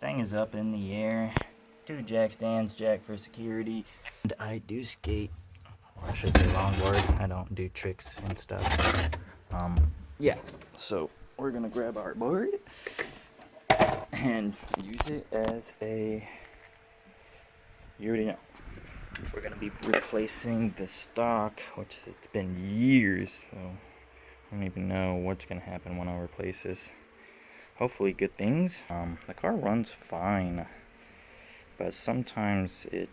thing is up in the air. 2 jack stands, jack for security. And I do skate, or I should say longboard. I don't do tricks and stuff. Yeah, so we're gonna grab our board and use it as a, you already know. We're gonna be replacing the stock, which it's been years, so I don't even know what's gonna happen when I replace this. Hopefully good things. The car runs fine, but sometimes it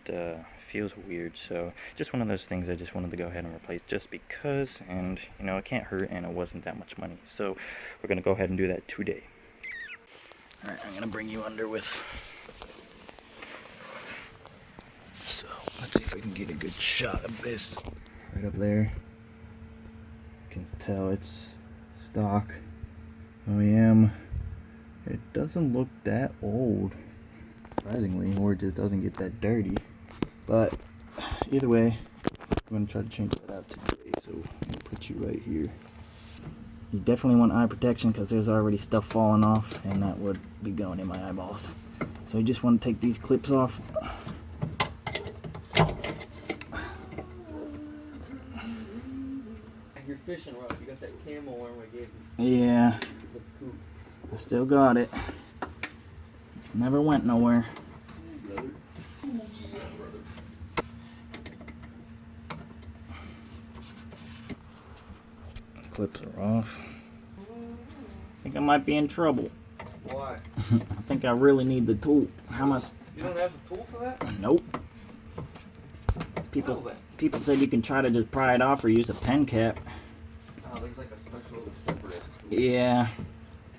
feels weird, so just one of those things I just wanted to go ahead and replace just because, and you know, it can't hurt and it wasn't that much money, so we're gonna go ahead and do that today. Alright, I'm gonna bring you under with, so let's see if I can get a good shot of this. Right up there, you can tell it's stock OEM. It doesn't look that old, surprisingly, or it just doesn't get that dirty. But either way, I'm going to try to change that out today. So I'm going to put you right here. You definitely want eye protection because there's already stuff falling off, and that would be going in my eyeballs. So you just want to take these clips off. Your fishing rod, you got that camo arm I gave you. Yeah. That's cool. I still got it. Never went nowhere. Clips are off. I think I might be in trouble. Why? I think I really need the tool. How much? You don't have the tool for that? Nope. People said you can try to just pry it off or use a pen cap. Oh, there's like a special separator. Yeah.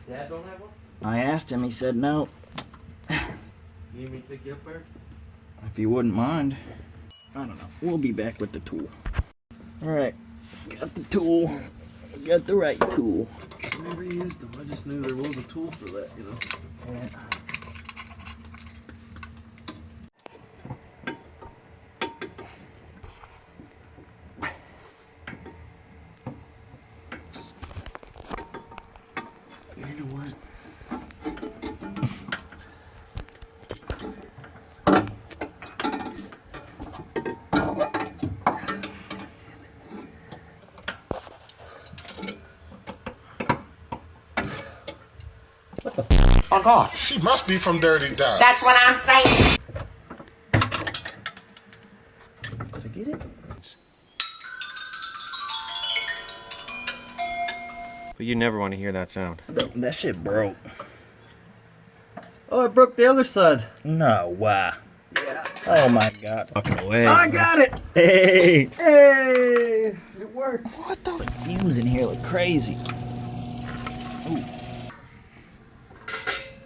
Dad don't have one? I asked him, he said no. You need me to take you up there? If you wouldn't mind. I don't know. We'll be back with the tool. Alright. Got the tool. Got the right tool. I never used them. I just knew there was a tool for that, you know? Yeah. You know what? Oh God, she must be from Dirty Dog. That's what I'm saying. Did I get it? But you never want to hear that sound. That shit broke. Oh, I broke the other side. No, wow. Yeah. Oh my god. Fucking away. I got it! Hey! Hey! It worked. What the fumes in here like crazy. Ooh.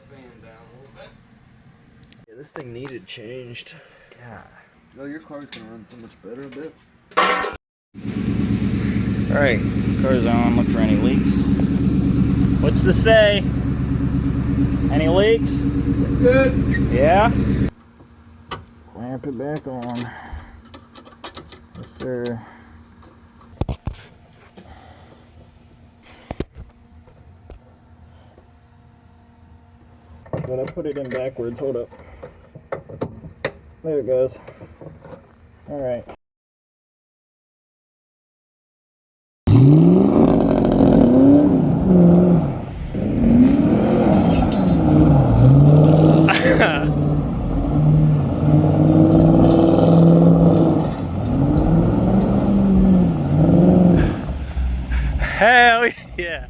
Fan down a little bit. Yeah, this thing needed changed. God. Oh, your car's gonna run so much better a bit. Alright, car's on, look for any leaks. What's to say? Any leaks? It's good. Yeah? Clamp it back on. Yes, sir. But I put it in backwards, hold up. There it goes. Alright. Hell yeah!